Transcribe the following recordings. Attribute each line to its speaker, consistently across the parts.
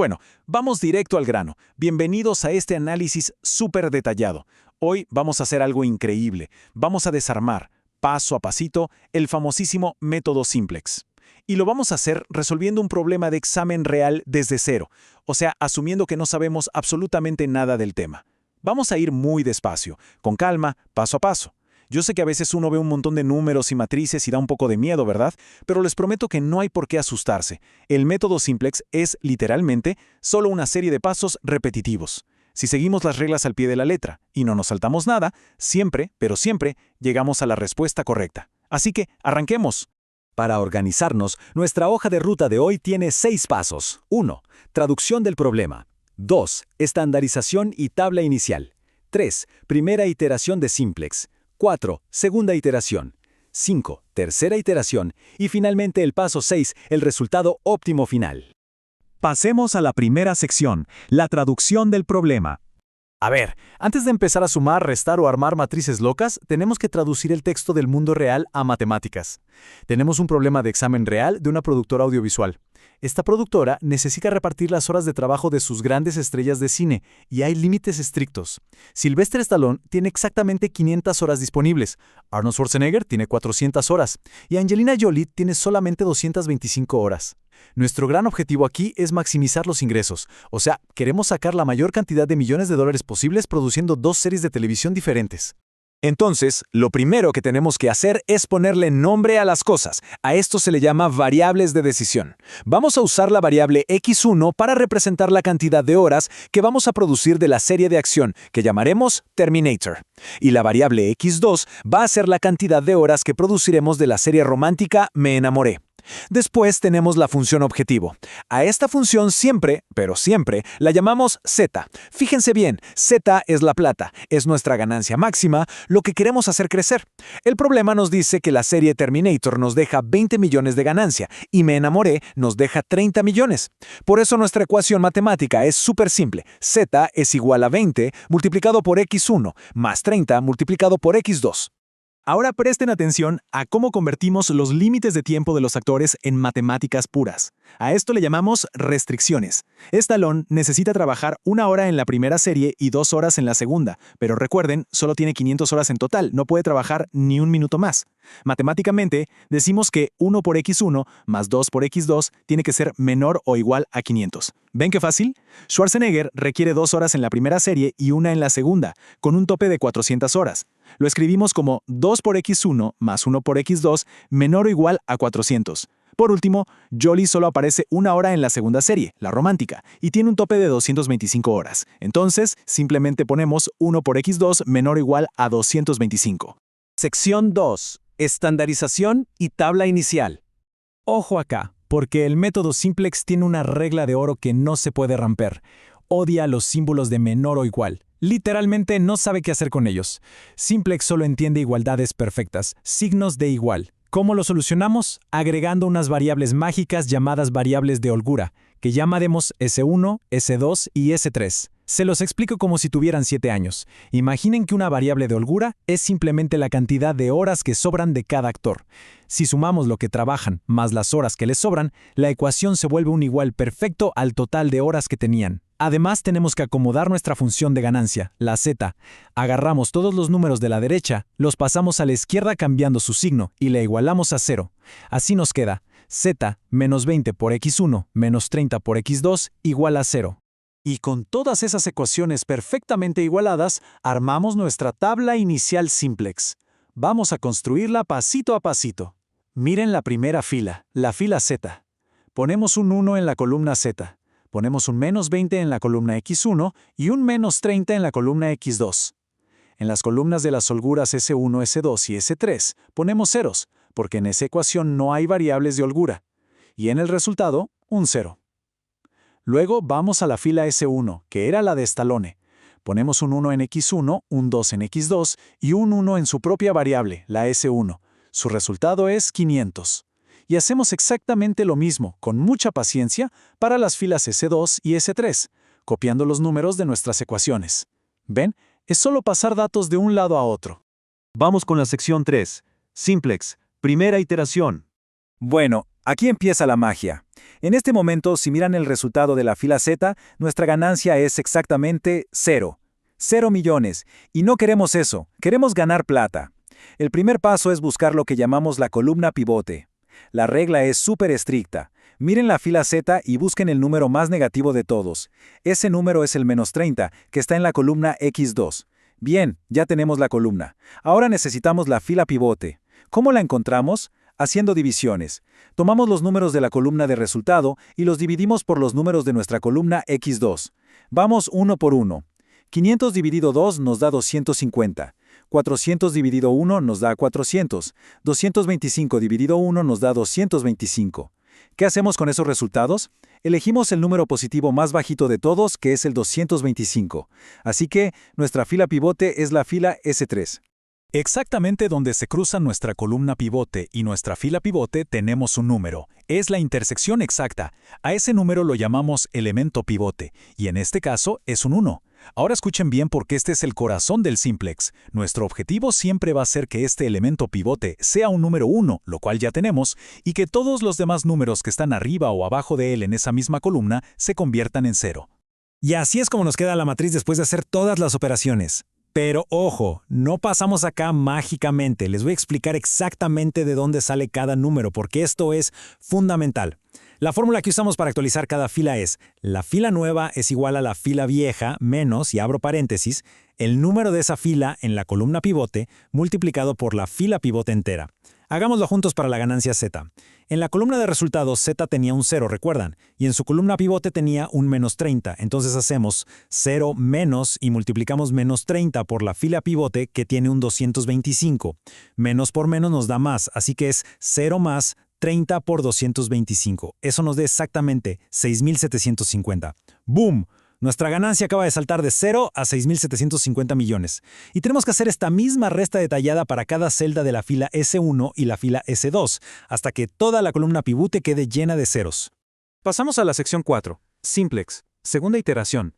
Speaker 1: Bueno, vamos directo al grano. Bienvenidos a este análisis súper detallado. Hoy vamos a hacer algo increíble. Vamos a desarmar, paso a pasito, el famosísimo método Simplex. Y lo vamos a hacer resolviendo un problema de examen real desde cero, o sea, asumiendo que no sabemos absolutamente nada del tema. Vamos a ir muy despacio, con calma, paso a paso. Yo sé que a veces uno ve un montón de números y matrices y da un poco de miedo, ¿verdad? Pero les prometo que no hay por qué asustarse. El método Simplex es, literalmente, solo una serie de pasos repetitivos. Si seguimos las reglas al pie de la letra y no nos saltamos nada, siempre, pero siempre, llegamos a la respuesta correcta. Así que, arranquemos.
Speaker 2: Para organizarnos, nuestra hoja de ruta de hoy tiene 6 pasos. 1. Traducción del problema. 2. Estandarización y tabla inicial. 3. Primera iteración de Simplex. 4. Segunda iteración. 5. Tercera iteración. Y finalmente el paso 6, el resultado óptimo final.
Speaker 3: Pasemos a la primera sección, la traducción del problema.
Speaker 4: A ver, antes de empezar a sumar, restar o armar matrices locas, tenemos que traducir el texto del mundo real a matemáticas. Tenemos un problema de examen real de una productora audiovisual. Esta productora necesita repartir las horas de trabajo de sus grandes estrellas de cine, y hay límites estrictos. Sylvester Stallone tiene exactamente 500 horas disponibles, Arnold Schwarzenegger tiene 400 horas, y Angelina Jolie tiene solamente 225 horas. Nuestro gran objetivo aquí es maximizar los ingresos, o sea, queremos sacar la mayor cantidad de millones de dólares posibles produciendo 2 series de televisión diferentes.
Speaker 1: Entonces, lo primero que tenemos que hacer es ponerle nombre a las cosas. A esto se le llama variables de decisión. Vamos a usar la variable x1 para representar la cantidad de horas que vamos a producir de la serie de acción, que llamaremos Terminator. Y la variable x2 va a ser la cantidad de horas que produciremos de la serie romántica Me enamoré. Después tenemos la función objetivo. A esta función siempre, pero siempre, la llamamos Z. Fíjense bien, Z es la plata, es nuestra ganancia máxima, lo que queremos hacer crecer. El problema nos dice que la serie Terminator nos deja 20 millones de ganancia y Me enamoré nos deja 30 millones. Por eso nuestra ecuación matemática es súper simple. Z es igual a 20 multiplicado por x1 más 30 multiplicado por x2.
Speaker 3: Ahora presten atención a cómo convertimos los límites de tiempo de los actores en matemáticas puras. A esto le llamamos restricciones. Stallone necesita trabajar 1 hora en la primera serie y 2 horas en la segunda, pero recuerden, solo tiene 500 horas en total, no puede trabajar ni un minuto más. Matemáticamente, decimos que 1 por x1 más 2 por x2 tiene que ser menor o igual a 500. ¿Ven qué fácil? Schwarzenegger requiere 2 horas en la primera serie y 1 en la segunda, con un tope de 400 horas. Lo escribimos como 2 por x1 más 1 por x2 menor o igual a 400. Por último, Jolie solo aparece 1 hora en la segunda serie, la romántica, y tiene un tope de 225 horas. Entonces, simplemente ponemos 1 por x2 menor o igual a 225.
Speaker 2: Sección 2. Estandarización y tabla inicial.
Speaker 3: Ojo acá, porque el método Simplex tiene una regla de oro que no se puede romper. Odia los símbolos de menor o igual. Literalmente no sabe qué hacer con ellos. Simplex solo entiende igualdades perfectas, signos de igual. ¿Cómo lo solucionamos? Agregando unas variables mágicas llamadas variables de holgura, que llamaremos S1, S2 y S3. Se los explico como si tuvieran 7 años. Imaginen que una variable de holgura es simplemente la cantidad de horas que sobran de cada actor. Si sumamos lo que trabajan más las horas que les sobran, la ecuación se vuelve un igual perfecto al total de horas que tenían. Además, tenemos que acomodar nuestra función de ganancia, la Z. Agarramos todos los números de la derecha, los pasamos a la izquierda cambiando su signo y la igualamos a 0. Así nos queda Z menos 20 por x1 menos 30 por x2 igual a 0.
Speaker 4: Y con todas esas ecuaciones perfectamente igualadas, armamos nuestra tabla inicial Simplex. Vamos a construirla pasito a pasito. Miren la primera fila, la fila Z. Ponemos un 1 en la columna Z. Ponemos un menos 20 en la columna x1 y un menos 30 en la columna x2. En las columnas de las holguras S1, S2 y S3 ponemos ceros, porque en esa ecuación no hay variables de holgura. Y en el resultado, un 0. Luego vamos a la fila S1, que era la de Stallone. Ponemos un 1 en x1, un 2 en x2 y un 1 en su propia variable, la S1. Su resultado es 500. Y hacemos exactamente lo mismo, con mucha paciencia, para las filas S2 y S3, copiando los números de nuestras ecuaciones. ¿Ven? Es solo pasar datos de un lado a otro.
Speaker 3: Vamos con la sección 3. Simplex, primera iteración.
Speaker 2: Bueno, Aquí empieza la magia. En este momento, si miran el resultado de la fila Z, nuestra ganancia es exactamente 0. 0 millones. Y no queremos eso, queremos ganar plata. El primer paso es buscar lo que llamamos la columna pivote. La regla es súper estricta. Miren la fila Z y busquen el número más negativo de todos. Ese número es el -30, que está en la columna X2. Bien, ya tenemos la columna. Ahora necesitamos la fila pivote. ¿Cómo la encontramos? Haciendo divisiones. Tomamos los números de la columna de resultado y los dividimos por los números de nuestra columna X2. Vamos uno por uno. 500 dividido 2 nos da 250. 400 dividido 1 nos da 400. 225 dividido 1 nos da 225. ¿Qué hacemos con esos resultados? Elegimos el número positivo más bajito de todos, que es el 225. Así que nuestra fila pivote es la fila S3.
Speaker 3: Exactamente donde se cruza nuestra columna pivote y nuestra fila pivote tenemos un número. Es la intersección exacta. A ese número lo llamamos elemento pivote, y en este caso es un 1. Ahora escuchen bien porque este es el corazón del simplex. Nuestro objetivo siempre va a ser que este elemento pivote sea un número 1, lo cual ya tenemos, y que todos los demás números que están arriba o abajo de él en esa misma columna se conviertan en 0.
Speaker 1: Y así es como nos queda la matriz después de hacer todas las operaciones. Pero ojo, no pasamos acá mágicamente. Les voy a explicar exactamente de dónde sale cada número, porque esto es fundamental. La fórmula que usamos para actualizar cada fila es: la fila nueva es igual a la fila vieja menos, y abro paréntesis, el número de esa fila en la columna pivote multiplicado por la fila pivote entera. Hagámoslo juntos para la ganancia Z. En la columna de resultados Z tenía un 0, ¿recuerdan? Y en su columna pivote tenía un -30. Entonces hacemos 0 menos y multiplicamos -30 por la fila pivote que tiene un 225. Menos por menos nos da más, así que es 0 más 30 por 225. Eso nos da exactamente 6.750. ¡Boom! Nuestra ganancia acaba de saltar de 0 a 6.750 millones. Y tenemos que hacer esta misma resta detallada para cada celda de la fila S1 y la fila S2, hasta que toda la columna pivote quede llena de ceros.
Speaker 4: Pasamos a la sección 4. Simplex. Segunda iteración.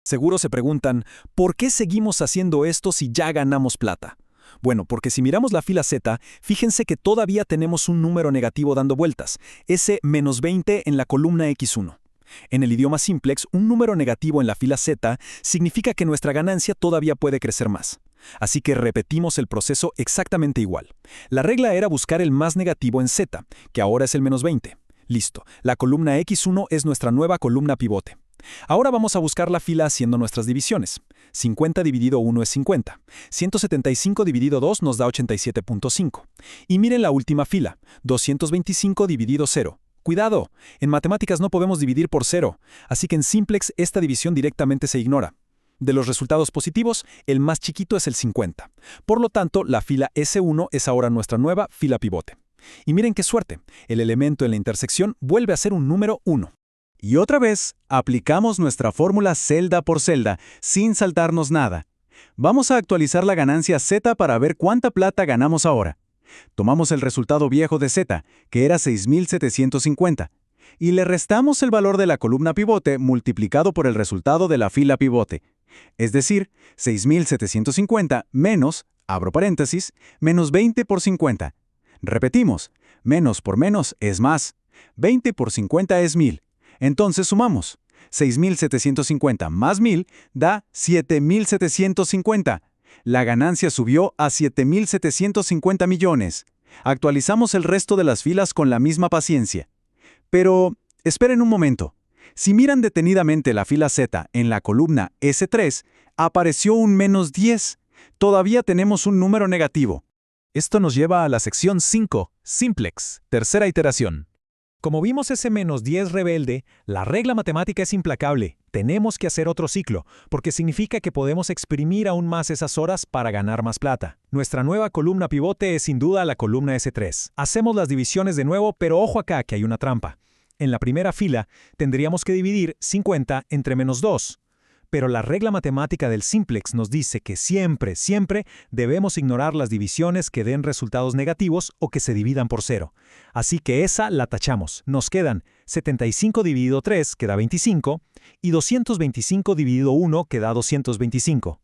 Speaker 2: Seguro se preguntan, ¿por qué seguimos haciendo esto si ya ganamos plata? Bueno, porque si miramos la fila Z, fíjense que todavía tenemos un número negativo dando vueltas, ese -20 en la columna X1. En el idioma simplex, un número negativo en la fila Z significa que nuestra ganancia todavía puede crecer más. Así que repetimos el proceso exactamente igual. La regla era buscar el más negativo en Z, que ahora es el -20. Listo, la columna X1 es nuestra nueva columna pivote. Ahora vamos a buscar la fila haciendo nuestras divisiones. 50 dividido 1 es 50. 175 dividido 2 nos da 87.5. Y miren la última fila, 225 dividido 0. Cuidado, en matemáticas no podemos dividir por 0, así que en simplex esta división directamente se ignora. De los resultados positivos, el más chiquito es el 50. Por lo tanto, la fila S1 es ahora nuestra nueva fila pivote. Y miren qué suerte, el elemento en la intersección vuelve a ser un número 1.
Speaker 4: Y otra vez, aplicamos nuestra fórmula celda por celda, sin saltarnos nada. Vamos a actualizar la ganancia Z para ver cuánta plata ganamos ahora. Tomamos el resultado viejo de Z, que era 6.750, y le restamos el valor de la columna pivote multiplicado por el resultado de la fila pivote. Es decir, 6.750 menos, abro paréntesis, menos 20 por 50. Repetimos, menos por menos es más. 20 por 50 es 1.000. Entonces sumamos. 6.750 más 1.000 da 7.750. La ganancia subió a 7.750 millones. Actualizamos el resto de las filas con la misma paciencia. Pero, esperen un momento. Si miran detenidamente la fila Z en la columna S3, apareció un -10. Todavía tenemos un número negativo.
Speaker 3: Esto nos lleva a la sección 5, Simplex, tercera iteración. Como vimos ese -10 rebelde, la regla matemática es implacable. Tenemos que hacer otro ciclo, porque significa que podemos exprimir aún más esas horas para ganar más plata. Nuestra nueva columna pivote es sin duda la columna S3. Hacemos las divisiones de nuevo, pero ojo acá que hay una trampa. En la primera fila tendríamos que dividir 50 entre -2. Pero la regla matemática del simplex nos dice que siempre debemos ignorar las divisiones que den resultados negativos o que se dividan por 0. Así que esa la tachamos. Nos quedan 75 dividido 3, que da 25, y 225 dividido 1, que da 225.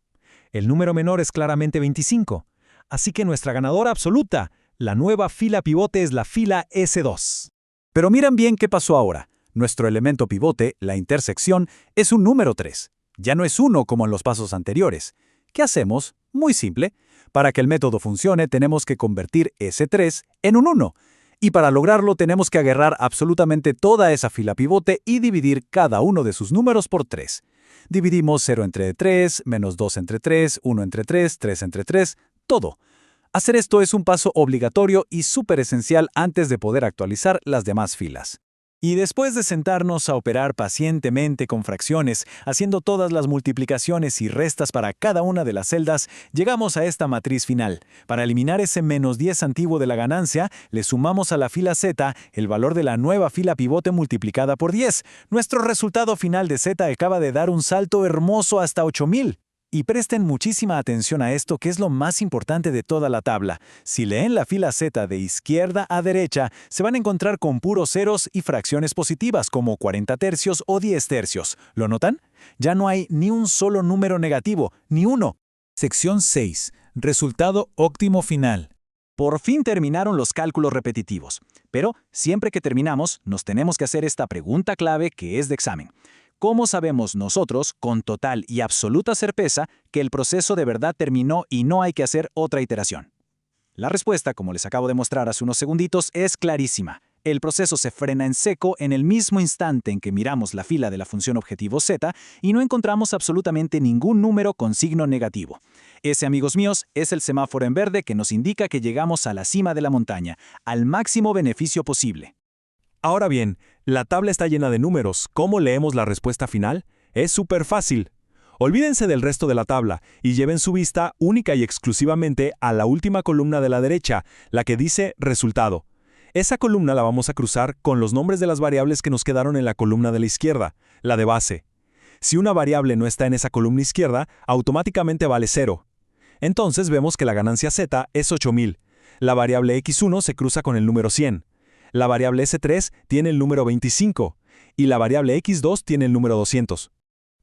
Speaker 3: El número menor es claramente 25. Así que nuestra ganadora absoluta, la nueva fila pivote, es la fila S2.
Speaker 4: Pero miren bien qué pasó ahora. Nuestro elemento pivote, la intersección, es un número 3. Ya no es 1 como en los pasos anteriores. ¿Qué hacemos? Muy simple. Para que el método funcione tenemos que convertir ese 3 en un 1. Y para lograrlo tenemos que agarrar absolutamente toda esa fila pivote y dividir cada uno de sus números por 3. Dividimos 0 entre 3, menos 2 entre 3, 1 entre 3, 3 entre 3, todo. Hacer esto es un paso obligatorio y súper esencial antes de poder actualizar las demás filas.
Speaker 3: Y después de sentarnos a operar pacientemente con fracciones, haciendo todas las multiplicaciones y restas para cada una de las celdas, llegamos a esta matriz final. Para eliminar ese menos 10 antiguo de la ganancia, le sumamos a la fila Z el valor de la nueva fila pivote multiplicada por 10. Nuestro resultado final de Z acaba de dar un salto hermoso hasta 8000. Y presten muchísima atención a esto, que es lo más importante de toda la tabla. Si leen la fila Z de izquierda a derecha, se van a encontrar con puros ceros y fracciones positivas como 40 tercios o 10 tercios. ¿Lo notan? Ya no hay ni un solo número negativo, ni uno.
Speaker 1: Sección 6. Resultado óptimo final.
Speaker 3: Por fin terminaron los cálculos repetitivos. Pero siempre que terminamos, nos tenemos que hacer esta pregunta clave que es de examen. ¿Cómo sabemos nosotros, con total y absoluta certeza, que el proceso de verdad terminó y no hay que hacer otra iteración? La respuesta, como les acabo de mostrar hace unos segunditos, es clarísima. El proceso se frena en seco en el mismo instante en que miramos la fila de la función objetivo z y no encontramos absolutamente ningún número con signo negativo. Ese, amigos míos, es el semáforo en verde que nos indica que llegamos a la cima de la montaña, al máximo beneficio posible.
Speaker 5: Ahora bien, la tabla está llena de números. ¿Cómo leemos la respuesta final? Es súper fácil. Olvídense del resto de la tabla y lleven su vista única y exclusivamente a la última columna de la derecha, la que dice resultado. Esa columna la vamos a cruzar con los nombres de las variables que nos quedaron en la columna de la izquierda, la de base. Si una variable no está en esa columna izquierda, automáticamente vale 0. Entonces vemos que la ganancia z es 8000. La variable x1 se cruza con el número 100. La variable S3 tiene el número 25 y la variable X2 tiene el número 200.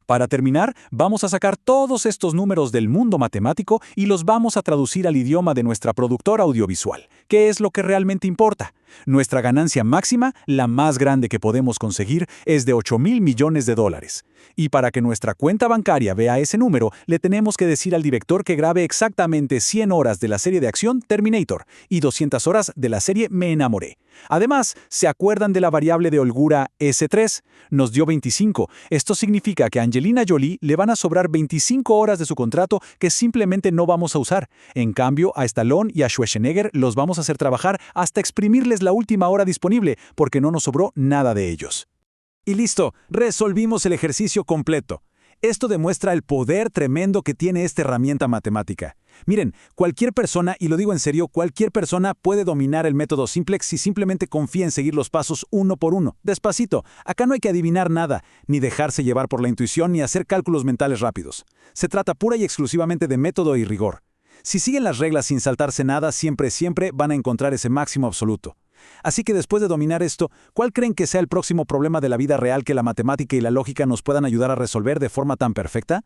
Speaker 4: Para terminar, vamos a sacar todos estos números del mundo matemático y los vamos a traducir al idioma de nuestra productora audiovisual, que es lo que realmente importa. Nuestra ganancia máxima, la más grande que podemos conseguir, es de 8.000 millones de dólares. Y para que nuestra cuenta bancaria vea ese número, le tenemos que decir al director que grabe exactamente 100 horas de la serie de acción Terminator y 200 horas de la serie Me Enamoré. Además, ¿se acuerdan de la variable de holgura S3? Nos dio 25. Esto significa que a Angelina Jolie le van a sobrar 25 horas de su contrato que simplemente no vamos a usar. En cambio, a Stallone y a Schwarzenegger los vamos a hacer trabajar hasta exprimirles la última hora disponible, porque no nos sobró nada de ellos.
Speaker 1: Y listo, resolvimos el ejercicio completo. Esto demuestra el poder tremendo que tiene esta herramienta matemática. Miren, cualquier persona, y lo digo en serio, cualquier persona puede dominar el método simplex si simplemente confía en seguir los pasos uno por uno, despacito. Acá no hay que adivinar nada, ni dejarse llevar por la intuición, ni hacer cálculos mentales rápidos. Se trata pura y exclusivamente de método y rigor. Si siguen las reglas sin saltarse nada, siempre van a encontrar ese máximo absoluto. Así que después de dominar esto, ¿cuál creen que sea el próximo problema de la vida real que la matemática y la lógica nos puedan ayudar a resolver de forma tan perfecta?